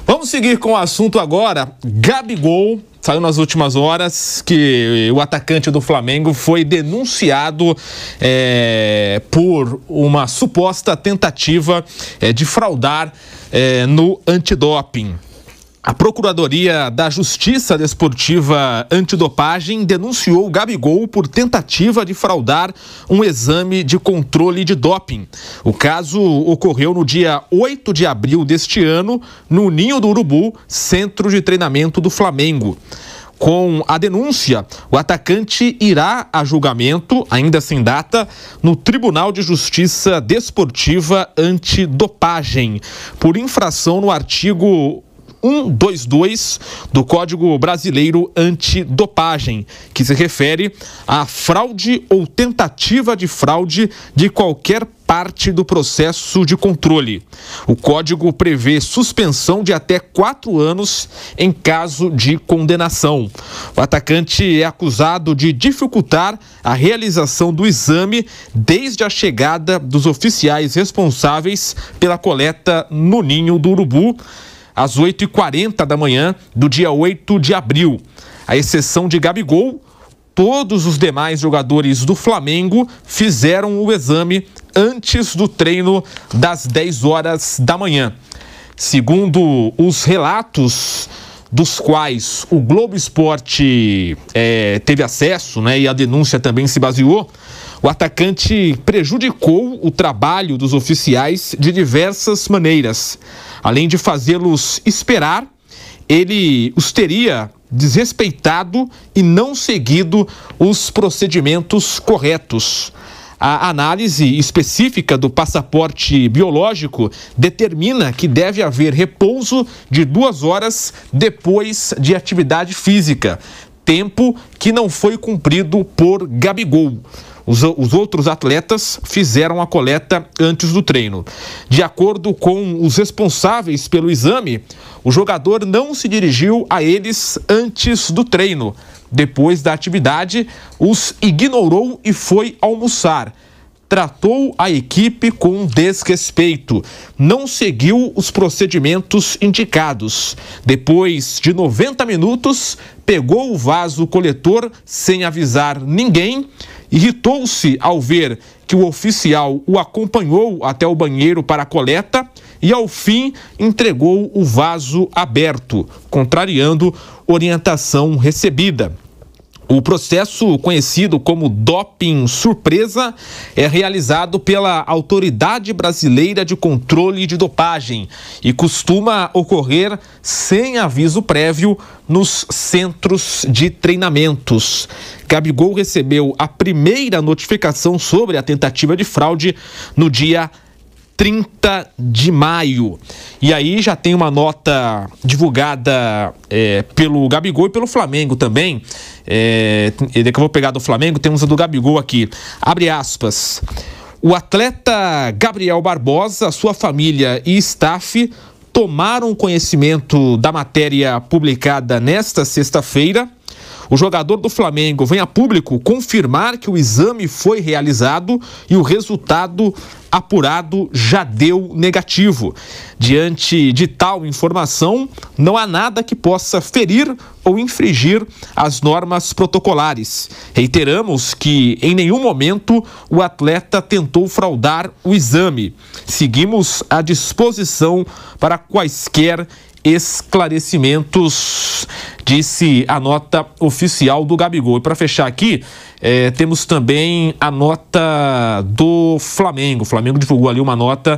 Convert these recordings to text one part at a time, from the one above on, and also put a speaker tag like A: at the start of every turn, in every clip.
A: Vamos seguir com o assunto agora. Gabigol saiu nas últimas horas que o atacante do Flamengo foi denunciado por uma suposta tentativa de fraudar no antidoping. A Procuradoria da Justiça Desportiva Antidopagem denunciou o Gabigol por tentativa de fraudar um exame de controle de doping. O caso ocorreu no dia 8 de abril deste ano, no Ninho do Urubu, centro de treinamento do Flamengo. Com a denúncia, o atacante irá a julgamento, ainda sem data, no Tribunal de Justiça Desportiva Antidopagem, por infração no artigo 122 do Código Brasileiro Antidopagem, que se refere à fraude ou tentativa de fraude de qualquer parte do processo de controle. O código prevê suspensão de até 4 anos em caso de condenação. O atacante é acusado de dificultar a realização do exame desde a chegada dos oficiais responsáveis pela coleta no Ninho do Urubu, às 8h40 da manhã do dia 8 de abril. À exceção de Gabigol, todos os demais jogadores do Flamengo fizeram o exame antes do treino das 10 horas da manhã. Segundo os relatos dos quais o Globo Esporte teve acesso, e a denúncia também se baseou, o atacante prejudicou o trabalho dos oficiais de diversas maneiras. Além de fazê-los esperar, ele os teria desrespeitado e não seguido os procedimentos corretos. A análise específica do passaporte biológico determina que deve haver repouso de 2 horas depois de atividade física, tempo que não foi cumprido por Gabigol. Os outros atletas fizeram a coleta antes do treino. De acordo com os responsáveis pelo exame, o jogador não se dirigiu a eles antes do treino. Depois da atividade, os ignorou e foi almoçar. Tratou a equipe com desrespeito, não seguiu os procedimentos indicados. Depois de 90 minutos, pegou o vaso coletor sem avisar ninguém, irritou-se ao ver que o oficial o acompanhou até o banheiro para a coleta e, ao fim, entregou o vaso aberto, contrariando orientação recebida. O processo, conhecido como doping surpresa, é realizado pela Autoridade Brasileira de Controle de Dopagem e costuma ocorrer sem aviso prévio nos centros de treinamentos. Gabigol recebeu a primeira notificação sobre a tentativa de fraude no dia 30 de maio. E aí já tem uma nota divulgada pelo Gabigol e pelo Flamengo também. Daqui eu vou pegar do Flamengo, temos a do Gabigol aqui. Abre aspas. O atleta Gabriel Barbosa, sua família e staff tomaram conhecimento da matéria publicada nesta sexta-feira. O jogador do Flamengo vem a público confirmar que o exame foi realizado e o resultado apurado já deu negativo. Diante de tal informação, não há nada que possa ferir ou infringir as normas protocolares. Reiteramos que em nenhum momento o atleta tentou fraudar o exame. Seguimos à disposição para quaisquer esclarecimentos, disse a nota oficial do Gabigol. E para fechar aqui, temos também a nota do Flamengo. O Flamengo divulgou ali uma nota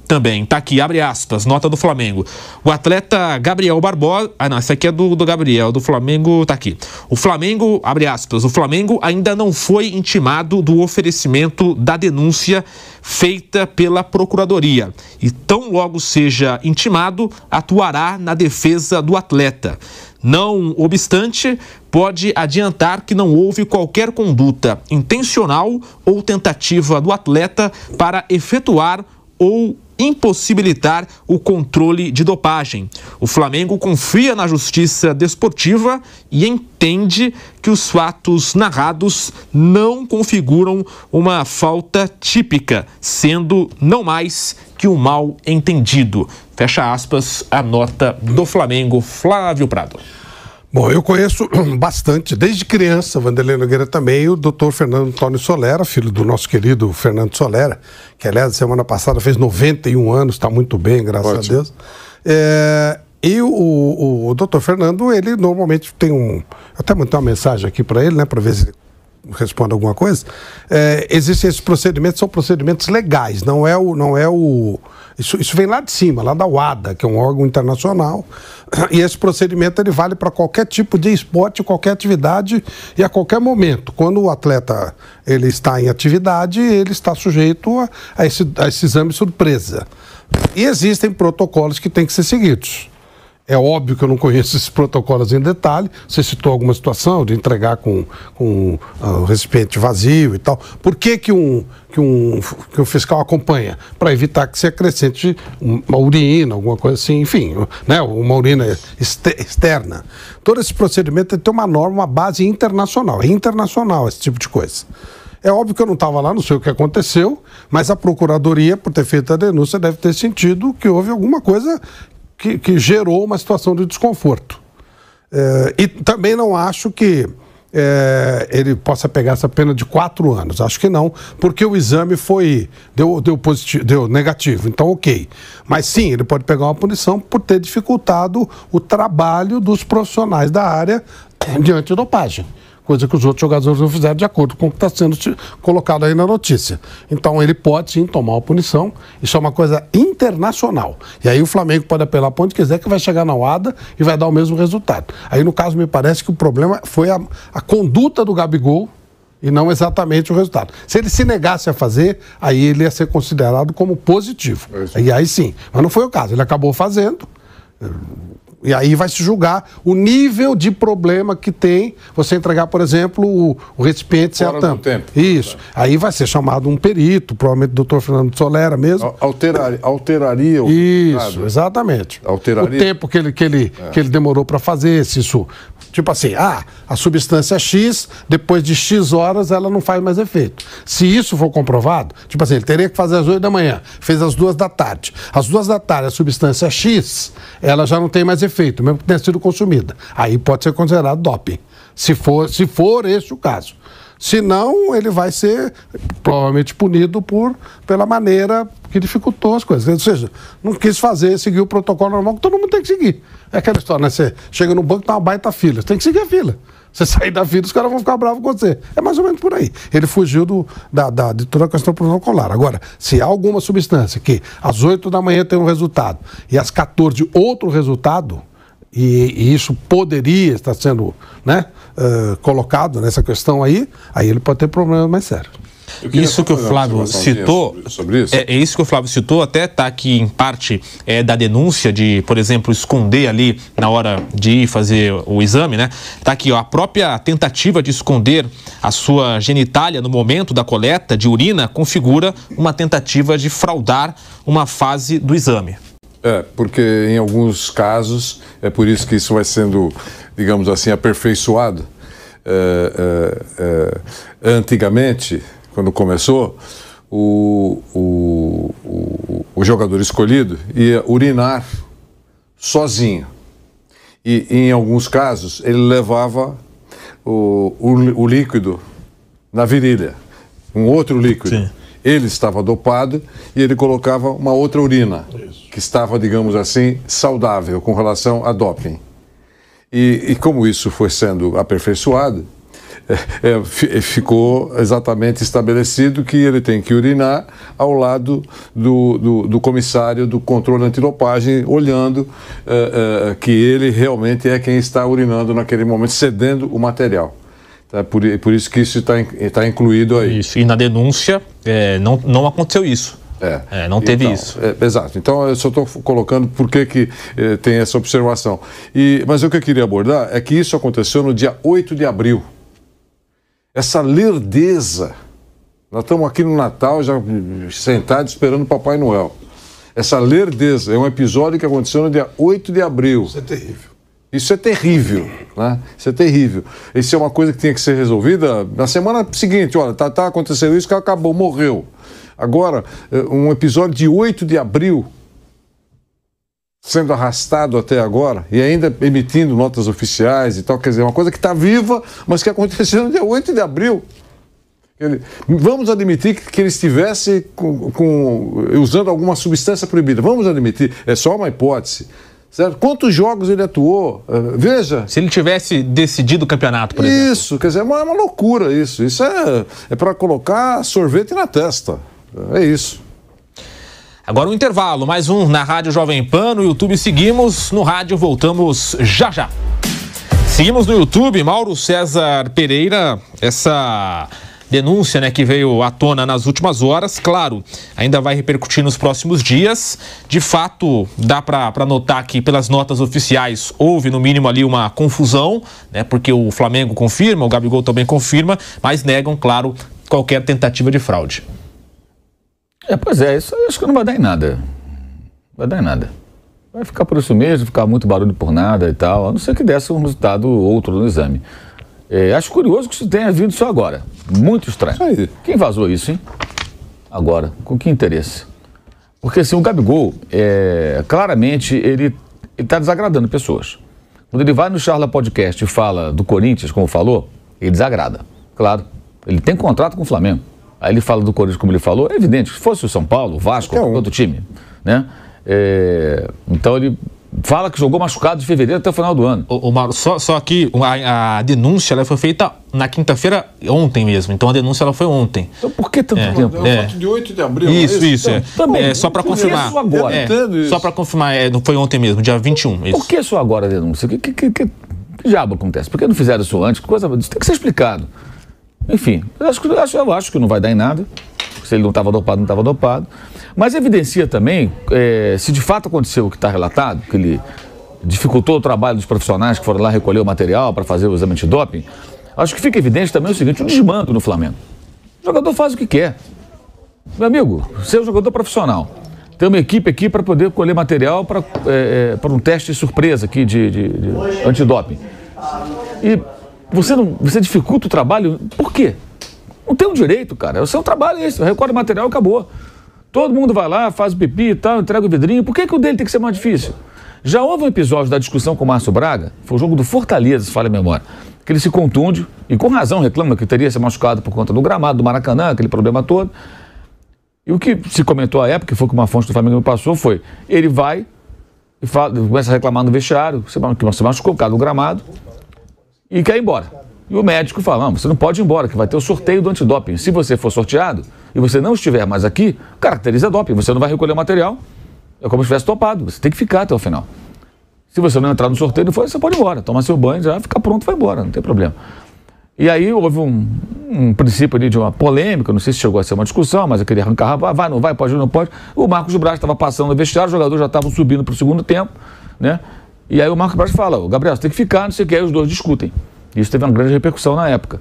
A: também. Tá aqui, abre aspas, nota do Flamengo. O atleta Gabriel Barbosa... não, essa aqui é do Gabriel, do Flamengo tá aqui. O Flamengo, abre aspas, o Flamengo ainda não foi intimado do oferecimento da denúncia feita pela Procuradoria. E tão logo seja intimado, atuará na defesa do atleta. Não obstante, pode adiantar que não houve qualquer conduta intencional ou tentativa do atleta para efetuar ou impossibilitar o controle de dopagem. O Flamengo confia na justiça desportiva e entende que os fatos narrados não configuram uma falta típica, sendo não mais que um mal entendido. Fecha aspas, a nota do Flamengo, Flávio Prado.
B: Bom, eu conheço bastante, desde criança, Vanderlei Nogueira também, o doutor Fernando Antônio Solera, filho do nosso querido Fernando Solera, que, aliás, semana passada fez 91 anos, está muito bem, graças a Deus. E o doutor Fernando, ele normalmente tem até mandei uma mensagem aqui para ele, né, para ver se ele responde alguma coisa. Existem esses procedimentos, são procedimentos legais, isso vem lá de cima, lá da UADA, que é um órgão internacional, e esse procedimento ele vale para qualquer tipo de esporte, qualquer atividade e a qualquer momento. Quando o atleta ele está em atividade, ele está sujeito a esse exame surpresa. E existem protocolos que têm que ser seguidos. É óbvio que eu não conheço esses protocolos em detalhe. Você citou alguma situação de entregar com o recipiente vazio e tal. Por que o fiscal acompanha? Para evitar que se acrescente uma urina, alguma coisa assim, enfim, né, uma urina externa. Todo esse procedimento tem que ter uma norma, uma base internacional. É internacional esse tipo de coisa. É óbvio que eu não estava lá, não sei o que aconteceu, mas a Procuradoria, por ter feito a denúncia, deve ter sentido que houve alguma coisa que gerou uma situação de desconforto. E também não acho que ele possa pegar essa pena de 4 anos. Acho que não, porque o exame deu negativo, então ok. Mas sim, ele pode pegar uma punição por ter dificultado o trabalho dos profissionais da área de antidopagem. Coisa que os outros jogadores não fizeram de acordo com o que está sendo colocado aí na notícia. Então ele pode sim tomar uma punição, isso é uma coisa internacional. E aí o Flamengo pode apelar para onde quiser que vai chegar na UADA e vai dar o mesmo resultado. Aí no caso me parece que o problema foi a conduta do Gabigol e não exatamente o resultado. Se ele se negasse a fazer, aí ele ia ser considerado como positivo. E aí sim, mas não foi o caso, ele acabou fazendo. E aí vai se julgar o nível de problema que tem você entregar, por exemplo, o recipiente sem a tampa. Isso. Aí vai ser chamado um perito, provavelmente o doutor Fernando Solera mesmo.
C: Alteraria o
B: Isso, exatamente.
C: Alteraria.
B: O tempo que ele demorou para fazer, se isso... Tipo assim, a substância X, depois de X horas, ela não faz mais efeito. Se isso for comprovado, tipo assim, ele teria que fazer às 8 da manhã, fez às 2 da tarde. Às 2 da tarde, a substância X, ela já não tem mais efeito, mesmo que tenha sido consumida. Aí pode ser considerado doping, se for esse o caso. Se não, ele vai ser provavelmente punido pela maneira que dificultou as coisas. Ou seja, não quis seguir o protocolo normal que todo mundo tem que seguir. É aquela história, né? Você chega no banco e tá uma baita fila. Você tem que seguir a fila. Você sair da fila, os caras vão ficar bravos com você. É mais ou menos por aí. Ele fugiu de toda a questão protocolar. Agora, se há alguma substância que às 8 da manhã tem um resultado e às 14 outro resultado, e isso poderia estar sendo, né, colocado nessa questão aí ele pode ter problemas mais sérios.
A: Isso que o Flávio citou, sobre isso. Isso que o Flávio citou, até está aqui em parte da denúncia de, por exemplo, esconder ali na hora de ir fazer o exame, né? Está aqui, ó, a própria tentativa de esconder a sua genitália no momento da coleta de urina configura uma tentativa de fraudar uma fase do exame.
C: Porque em alguns casos, é por isso que isso vai sendo, digamos assim, aperfeiçoado. Antigamente, quando começou, o jogador escolhido ia urinar sozinho. E em alguns casos, ele levava o líquido na virilha, um outro líquido. Sim. Ele estava dopado e ele colocava uma outra urina, que estava, digamos assim, saudável com relação a doping. E como isso foi sendo aperfeiçoado, ficou exatamente estabelecido que ele tem que urinar ao lado do comissário do controle antidopagem, olhando que ele realmente é quem está urinando naquele momento, cedendo o material. É por isso que isso está incluído aí.
A: Isso. E na denúncia não aconteceu isso. Não teve isso.
C: Exato. Então, eu só estou colocando por que tem essa observação. Mas o que eu queria abordar é que isso aconteceu no dia 8 de abril. Essa lerdeza. Nós estamos aqui no Natal, já sentados, esperando o Papai Noel. essa lerdeza. É um episódio que aconteceu no dia 8 de abril.
B: Isso é terrível.
C: Isso é terrível, né? Isso é terrível. Isso é uma coisa que tinha que ser resolvida na semana seguinte. Olha, tá acontecendo isso, que acabou, morreu. Agora, um episódio de 8 de abril, sendo arrastado até agora, e ainda emitindo notas oficiais e tal, quer dizer, uma coisa que está viva, mas que aconteceu no dia 8 de abril. Vamos admitir que ele estivesse usando alguma substância proibida. Vamos admitir, é só uma hipótese. Certo? Quantos jogos ele atuou? Veja.
A: Se ele tivesse decidido o campeonato, por exemplo.
C: Isso, quer dizer, é uma loucura isso. Isso é para colocar sorvete na testa. É isso.
A: Agora um intervalo, mais um na Rádio Jovem Pan, no YouTube seguimos, no rádio voltamos já já. Seguimos no YouTube, Mauro César Pereira, essa denúncia, né, que veio à tona nas últimas horas, claro, ainda vai repercutir nos próximos dias. De fato, dá para notar que pelas notas oficiais houve no mínimo ali uma confusão, né, porque o Flamengo confirma, o Gabigol também confirma, mas negam, claro, qualquer tentativa de fraude.
D: Pois é, isso eu acho que não vai dar em nada. Vai dar em nada. Vai ficar por isso mesmo, ficar muito barulho por nada e tal, a não ser que desse um resultado outro no exame. Acho curioso que isso tenha vindo só agora. Muito estranho.
C: Isso aí.
D: Quem vazou isso, hein? Agora. Com que interesse? Porque assim, o Gabigol, claramente, ele está desagradando pessoas. Quando ele vai no Charla Podcast e fala do Corinthians, como falou, ele desagrada. Claro. Ele tem contrato com o Flamengo. Aí ele fala do Corinthians como ele falou. É evidente, se fosse o São Paulo, o Vasco, qualquer outro time, né? Então ele fala que jogou machucado de fevereiro até o final do ano.
A: O Mauro, só que a denúncia ela foi feita na quinta-feira, ontem mesmo. Então a denúncia ela foi ontem.
D: Então por que tanto tempo?
C: De 8 de abril.
A: Isso.
D: Então, também,
A: só para confirmar.
D: Isso agora.
A: Só para confirmar, não foi ontem mesmo, dia 21. Isso.
D: Por que só agora a denúncia? Que diabo acontece? Por que não fizeram isso antes? Isso tem que ser explicado. Enfim, eu acho que não vai dar em nada. Se ele não estava dopado, não estava dopado. Mas evidencia também, se de fato aconteceu o que está relatado, que ele dificultou o trabalho dos profissionais que foram lá recolher o material para fazer o exame antidoping, acho que fica evidente também o seguinte, um desmando no Flamengo. O jogador faz o que quer. Meu amigo, você é um jogador profissional. Tem uma equipe aqui para poder colher material para um teste surpresa aqui de antidoping. E você dificulta o trabalho, por quê? Não tem um direito, cara. O seu trabalho é esse, recolhe o material e acabou. Todo mundo vai lá, faz o pipi e tal, entrega o vidrinho. Por que o dele tem que ser mais difícil? Já houve um episódio da discussão com o Márcio Braga, foi o jogo do Fortaleza, se falha a memória, que ele se contunde e com razão reclama que teria se machucado por conta do gramado, do Maracanã, aquele problema todo. E o que se comentou à época, que foi que uma fonte do Flamengo me passou, foi, ele vai e começa a reclamar no vestiário, que se machucou por causa do gramado, e quer ir embora. E o médico fala, não, você não pode ir embora, que vai ter o sorteio do antidoping. Se você for sorteado e você não estiver mais aqui, caracteriza doping, você não vai recolher o material, é como se tivesse topado, você tem que ficar até o final. Se você não entrar no sorteio, você pode ir embora, tomar seu banho, já fica pronto, vai embora, não tem problema. E aí houve um princípio ali de uma polêmica, não sei se chegou a ser uma discussão, mas eu queria arrancar, vai, não vai, pode, não pode. O Marcos Braz estava passando no vestiário, os jogadores já estavam subindo para o segundo tempo, né? E aí o Marcos Braz fala, Gabriel, você tem que ficar, não sei o que, aí os dois discutem. Isso teve uma grande repercussão na época.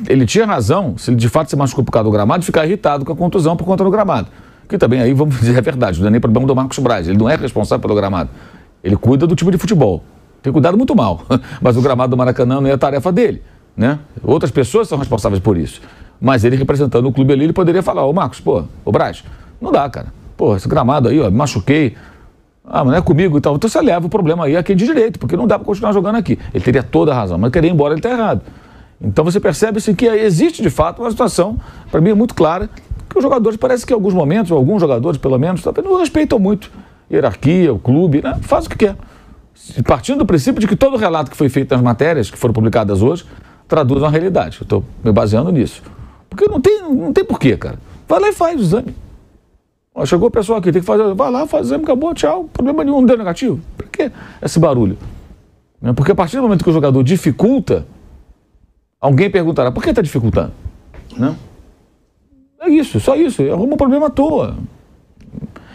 D: Ele tinha razão, se ele de fato se machucou por causa do gramado, ficar irritado com a contusão por conta do gramado. Que também, aí vamos dizer a verdade, não é nem problema do Marcos Braz, ele não é responsável pelo gramado. Ele cuida do time de futebol. Tem cuidado muito mal, mas o gramado do Maracanã não é a tarefa dele, né? Outras pessoas são responsáveis por isso. Mas ele representando o clube ali, ele poderia falar, ô Marcos, ô Braz, não dá, cara. Pô, esse gramado aí, ó, me machuquei. Ah, mas não é comigo e tal. Então você leva o problema aí a quem de direito, porque não dá para continuar jogando aqui. Ele teria toda a razão, mas querer ir embora ele está errado. Então você percebe assim, que existe de fato uma situação, para mim é muito clara, que os jogadores, parece que em alguns momentos, ou alguns jogadores pelo menos, não respeitam muito a hierarquia, o clube, né? Faz o que quer. Partindo do princípio de que todo relato que foi feito nas matérias, que foram publicadas hoje, traduz uma realidade. Eu estou me baseando nisso. Porque não tem porquê, cara. Vai lá e faz o exame. Ó, chegou o pessoal aqui, tem que fazer, vai lá, faz o exame, acabou, tchau, problema nenhum, não deu negativo. Por que esse barulho? Porque a partir do momento que o jogador dificulta, alguém perguntará, por que está dificultando? Não? É isso, só isso, arruma um problema à toa.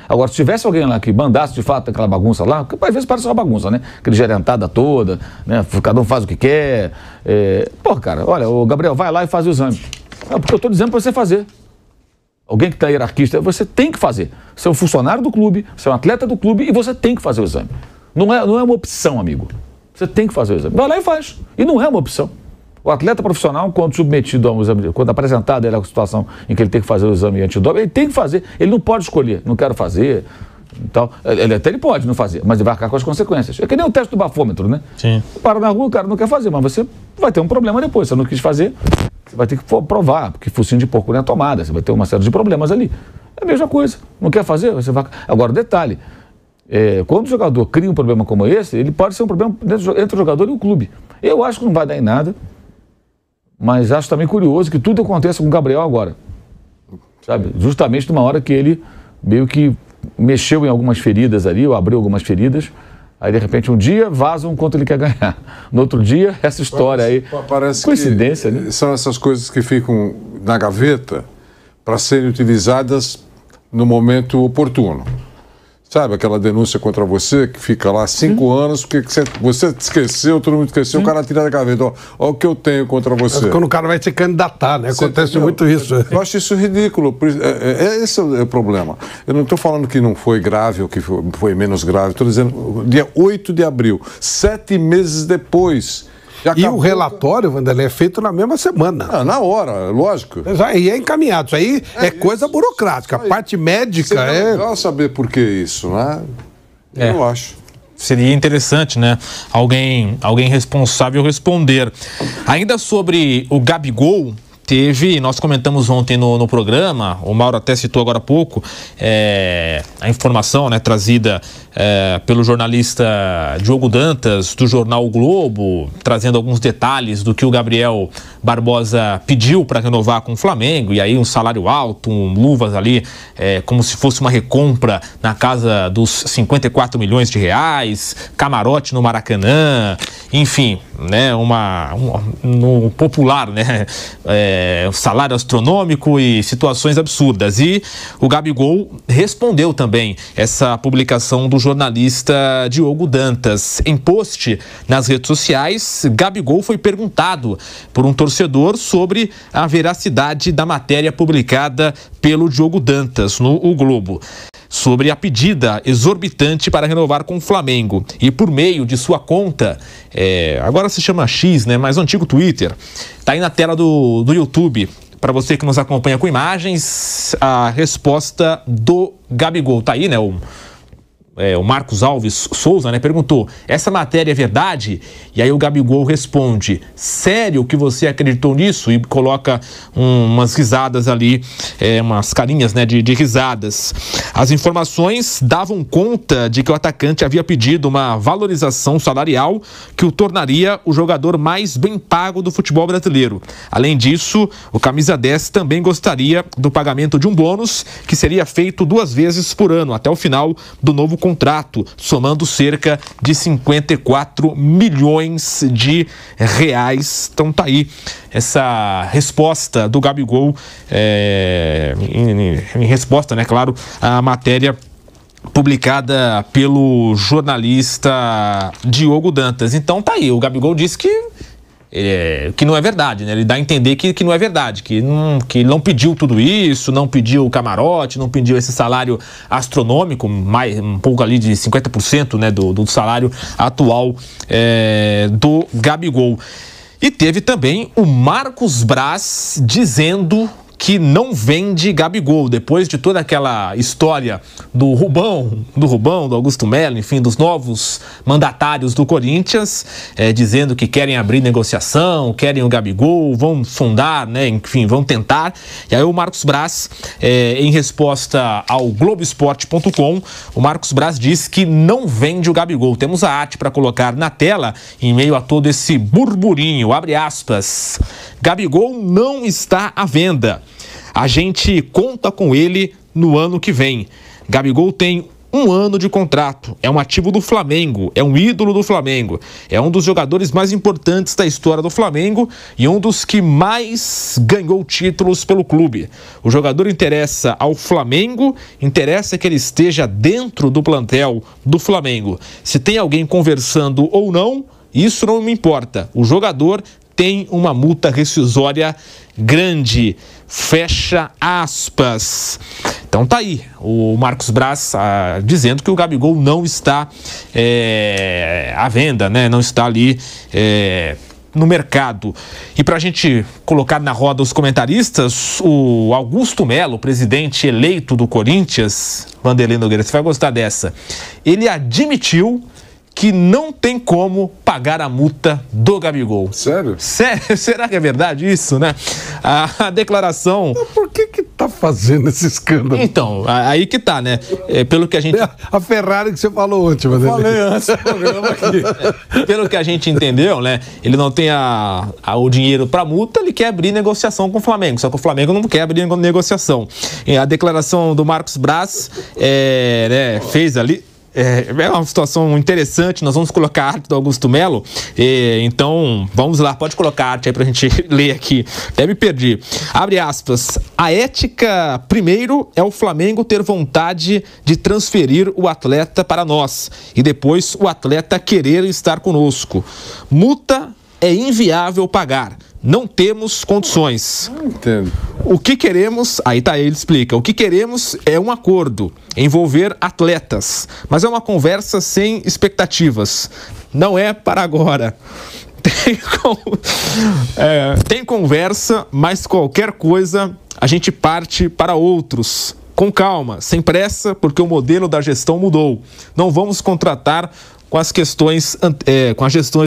D: Agora, se tivesse alguém lá que mandasse de fato aquela bagunça lá, porque às vezes parece uma bagunça, né? Aquele gerentada toda, né? Cada um faz o que quer. Pô, cara, olha, o Gabriel, vai lá e faz o exame. Porque eu estou dizendo para você fazer. alguém que está hierarquista, você tem que fazer. Você é um funcionário do clube, você é um atleta do clube e você tem que fazer o exame. Não é uma opção, amigo. Você tem que fazer o exame. Vai lá e faz. E não é uma opção. O atleta profissional, quando submetido a um exame, quando apresentado ele a situação em que ele tem que fazer o exame antidoping, ele tem que fazer. Ele não pode escolher. Não quero fazer. Então, ele pode não fazer, mas ele vai arcar com as consequências. É que nem o teste do bafômetro, né?
A: Sim.
D: Para na rua, o cara não quer fazer, mas você vai ter um problema depois. Você não quis fazer, você vai ter que provar, porque focinho de porco não é tomada, você vai ter uma série de problemas ali. É a mesma coisa. Não quer fazer, você vai... Agora, detalhe, quando o jogador cria um problema como esse, ele pode ser um problema entre o jogador e o clube. Eu acho que não vai dar em nada, mas acho também curioso que tudo aconteça com o Gabriel agora. Sabe? Justamente numa hora que ele meio que mexeu em algumas feridas ali, ou abriu algumas feridas, aí de repente um dia vazam quanto ele quer ganhar. No outro dia, essa história
C: parece
D: coincidência, né?
C: São essas coisas que ficam na gaveta para serem utilizadas no momento oportuno. Sabe, aquela denúncia contra você que fica lá 5 anos, porque você esqueceu, todo mundo esqueceu, o cara tira da gaveta. Ó o que eu tenho contra você.
B: Quando o cara vai se candidatar, né? Acontece muito isso.
C: Eu acho isso ridículo. Esse é o problema. Eu não estou falando que não foi grave ou que foi menos grave. Estou dizendo, dia 8 de abril, 7 meses depois.
B: E o relatório, Vanderlei, é feito na mesma semana.
C: Na hora, lógico.
B: E é encaminhado. Isso aí é coisa burocrática. A parte médica
C: é legal saber por que isso, né? Eu acho.
A: Seria interessante, né? Alguém responsável responder. Ainda sobre o Gabigol, nós comentamos ontem no programa, o Mauro até citou agora há pouco, a informação, né, trazida pelo jornalista Diogo Dantas, do jornal O Globo, trazendo alguns detalhes do que o Gabriel Barbosa pediu para renovar com o Flamengo, e aí um salário alto, luvas ali, como se fosse uma recompra na casa dos 54 milhões de reais, camarote no Maracanã, enfim, né, no popular, né, salário astronômico e situações absurdas. E o Gabigol respondeu também essa publicação do jornalista Diogo Dantas. Em post nas redes sociais, Gabigol foi perguntado por um torcedor sobre a veracidade da matéria publicada pelo Diogo Dantas no O Globo, sobre a pedida exorbitante para renovar com o Flamengo. E por meio de sua conta, agora se chama X, né, mas o antigo Twitter, tá aí na tela do YouTube, para você que nos acompanha com imagens, a resposta do Gabigol. Tá aí, né, o Marcos Alves Souza, né, perguntou: essa matéria é verdade? E aí o Gabigol responde: sério que você acreditou nisso? E coloca umas risadas ali, umas carinhas, né, de risadas. As informações davam conta de que o atacante havia pedido uma valorização salarial que o tornaria o jogador mais bem pago do futebol brasileiro. Além disso, o camisa 10 também gostaria do pagamento de um bônus que seria feito 2 vezes por ano até o final do novo contrato, somando cerca de 54 milhões de reais. Então tá aí essa resposta do Gabigol, em resposta, né, claro, à matéria publicada pelo jornalista Diogo Dantas. Então tá aí, o Gabigol disse que não é verdade, né? Ele dá a entender que não é verdade, que ele não pediu tudo isso, não pediu o camarote, não pediu esse salário astronômico, um pouco ali de 50%, né, do salário atual do Gabigol. E teve também o Marcos Braz dizendo que não vende Gabigol, depois de toda aquela história do Rubão, do Augusto Melo, enfim, dos novos mandatários do Corinthians, dizendo que querem abrir negociação, querem o Gabigol, vão sondar, né, enfim, vão tentar. E aí o Marcos Braz, em resposta ao Globoesporte.com, o Marcos Braz diz que não vende o Gabigol. Temos a arte para colocar na tela, em meio a todo esse burburinho, abre aspas: Gabigol não está à venda. A gente conta com ele no ano que vem. Gabigol tem 1 ano de contrato, é um ativo do Flamengo, é um ídolo do Flamengo, é um dos jogadores mais importantes da história do Flamengo e um dos que mais ganhou títulos pelo clube. O jogador interessa ao Flamengo, interessa que ele esteja dentro do plantel do Flamengo. Se tem alguém conversando ou não, isso não me importa. O jogador tem uma multa rescisória grande. Fecha aspas. Então tá aí o Marcos Braz dizendo que o Gabigol não está à venda, né? Não está ali no mercado. E para a gente colocar na roda os comentaristas, o Augusto Melo, presidente eleito do Corinthians, Vanderlei Nogueira, você vai gostar dessa. Ele admitiu que não tem como pagar a multa do Gabigol.
C: Sério?
A: Será que é verdade isso, né? A declaração...
B: Mas por que tá fazendo esse escândalo?
A: Então, aí que tá, né? Pelo que a gente...
B: A Ferrari que você falou ontem, mas
C: falei antes do programa aqui.
A: Pelo que a gente entendeu, né? Ele não tem o dinheiro para multa, ele quer abrir negociação com o Flamengo. Só que o Flamengo não quer abrir negociação. E a declaração do Marcos Braz fez ali... É uma situação interessante. Nós vamos colocar a arte do Augusto Melo. Então, vamos lá, pode colocar a arte aí pra gente ler aqui. Até me perdi. Abre aspas. A ética, primeiro, é o Flamengo ter vontade de transferir o atleta para nós. E depois o atleta querer estar conosco. Multa é inviável pagar. Não temos condições.
C: Não entendo.
A: O que queremos, aí tá, ele explica, o que queremos é um acordo, envolver atletas, mas é uma conversa sem expectativas, não é para agora. Tem conversa, mas qualquer coisa a gente parte para outros. Com calma, sem pressa, porque o modelo da gestão mudou. Não vamos contratar com as gestões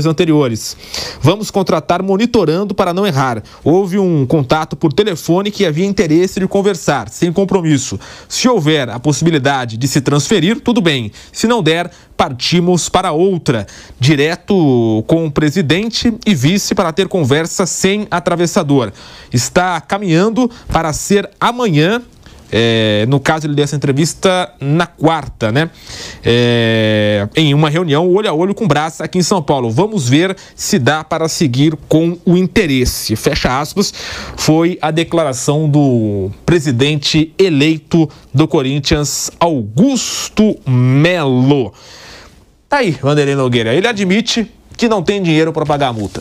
A: anteriores. Vamos contratar monitorando para não errar. Houve um contato por telefone que havia interesse de conversar, sem compromisso. Se houver a possibilidade de se transferir, tudo bem. Se não der, partimos para outra. Direto com o presidente e vice para ter conversa sem atravessador. Está caminhando para ser amanhã. No caso, ele deu essa entrevista na quarta, né? Em uma reunião olho a olho com o Braz aqui em São Paulo. Vamos ver se dá para seguir com o interesse. Fecha aspas. Foi a declaração do presidente eleito do Corinthians, Augusto Melo. Tá aí, Vanderlei Nogueira. Ele admite que não tem dinheiro para pagar a multa.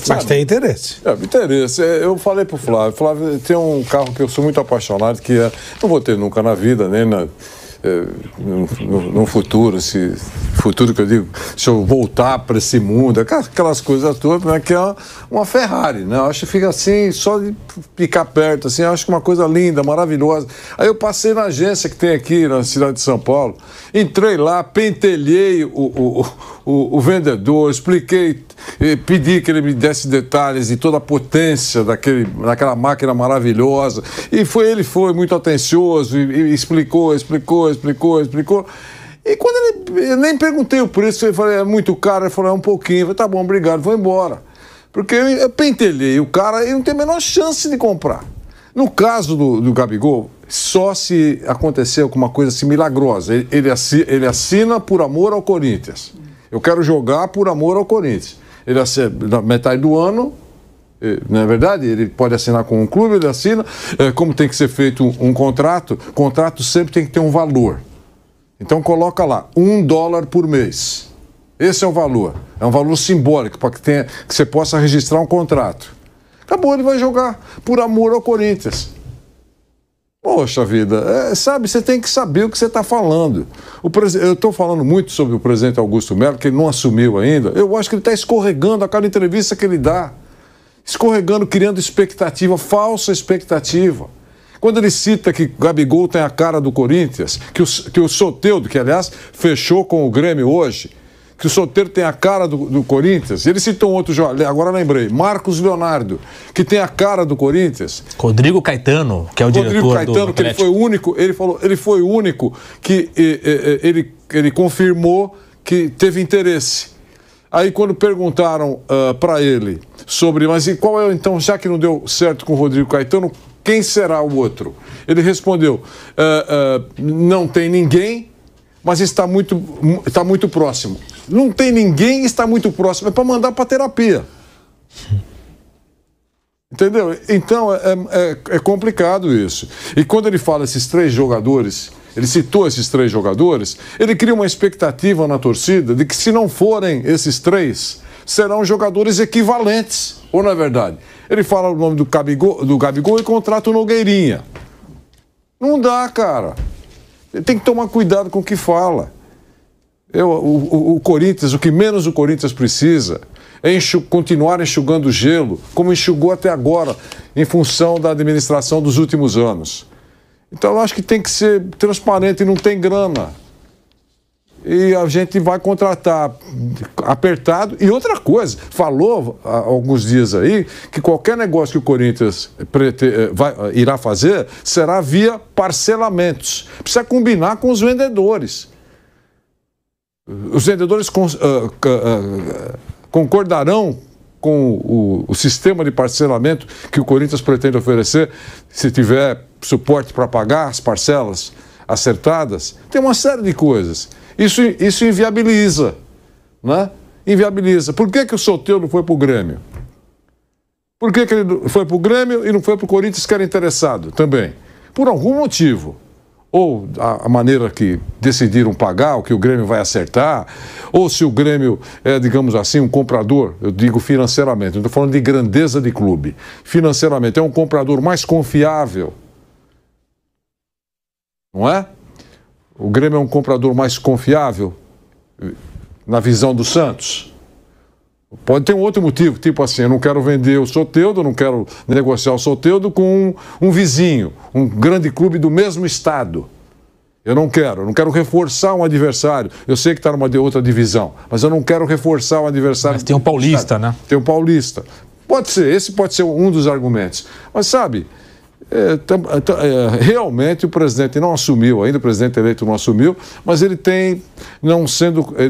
B: Mas tem interesse.
C: Interesse. Eu falei pro Flávio. Flávio, tem um carro que eu sou muito apaixonado, que não vou ter nunca na vida, nem no futuro, futuro que eu digo, se eu voltar para esse mundo, aquelas coisas todas, né, que é uma Ferrari, né? Eu acho que fica assim, só de ficar perto, assim, eu acho que uma coisa linda, maravilhosa. Aí eu passei na agência que tem aqui na cidade de São Paulo, entrei lá, pentelhei o vendedor, expliquei, pedi que ele me desse detalhes de toda a potência daquela máquina maravilhosa, e ele foi muito atencioso e explicou. E quando eu nem perguntei o preço, eu falei, é muito caro, ele falou, é um pouquinho. Eu falei, tá bom, obrigado, vou embora. Porque eu pentelhei o cara e não tem a menor chance de comprar. No caso do Gabigol, só se acontecer alguma coisa assim milagrosa. Ele assina por amor ao Corinthians. Eu quero jogar por amor ao Corinthians. Ele assina na metade do ano. Não é verdade? Ele pode assinar com um clube, ele assina. Como tem que ser feito um contrato, contrato sempre tem que ter um valor. Então coloca lá, $1 por mês. Esse é o valor. É um valor simbólico para que você possa registrar um contrato. Acabou, ele vai jogar por amor ao Corinthians. Poxa vida, sabe, você tem que saber o que você está falando. Eu estou falando muito sobre o presidente Augusto Melo, que ele não assumiu ainda. Eu acho que ele está escorregando a cada entrevista que ele dá. Escorregando, criando expectativa, falsa expectativa. Quando ele cita que Gabigol tem a cara do Corinthians, que o Soteldo, que aliás fechou com o Grêmio hoje, que o Soteldo tem a cara do Corinthians, ele citou um outro jogador, agora lembrei, Marcos Leonardo, que tem a cara do Corinthians.
A: Rodrigo Caetano, que é o diretor do Atlético. Rodrigo Caetano, que ele foi o único que ele confirmou que teve interesse. Aí quando perguntaram para ele sobre, mas e qual é então, já que não deu certo com o Rodrigo Caetano, quem será o outro? Ele respondeu, não tem ninguém, mas está muito próximo. Não tem ninguém, está muito próximo, é para mandar para terapia. Entendeu? Então é complicado isso. E quando ele fala esses 3 jogadores, ele citou esses 3 jogadores, ele cria uma expectativa na torcida de que se não forem esses 3,
C: serão jogadores equivalentes, ou não é verdade? Ele fala o nome do Gabigol e contrata o Nogueirinha. Não dá, cara. Tem que tomar cuidado com o que fala. O Corinthians, o que menos o Corinthians precisa é continuar enxugando gelo, como enxugou até agora, em função da administração dos últimos anos. Então eu acho que tem que ser transparente, não tem grana. E a gente vai contratar apertado. E outra coisa, falou há alguns dias aí que qualquer negócio que o Corinthians irá fazer será via parcelamentos. Precisa combinar com os vendedores. Os vendedores concordarão com o sistema de parcelamento que o Corinthians pretende oferecer, se tiver suporte para pagar as parcelas acertadas. Tem uma série de coisas. Isso inviabiliza, né? Inviabiliza. Por que o Soteldo foi para o Grêmio? Por que ele foi para o Grêmio e não foi para o Corinthians, que era interessado também? Por algum motivo. Ou a maneira que decidiram pagar, o que o Grêmio vai acertar, ou se o Grêmio é, digamos assim, um comprador, eu digo financeiramente, não estou falando de grandeza de clube, financeiramente, é um comprador mais confiável, não é? O Grêmio é um comprador mais confiável na visão do Santos? Pode ter um outro motivo, tipo assim, eu não quero vender o Soteldo, não quero negociar o Soteldo com um vizinho, um grande clube do mesmo estado. Eu não quero reforçar um adversário. Eu sei que está numa outra divisão, mas eu não quero reforçar um adversário.
A: Mas tem um paulista, né?
C: Tem um paulista. Pode ser, esse pode ser um dos argumentos. Mas sabe, realmente o presidente não assumiu, ainda o presidente eleito não assumiu, mas ele não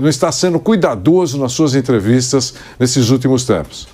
C: está sendo cuidadoso nas suas entrevistas nesses últimos tempos.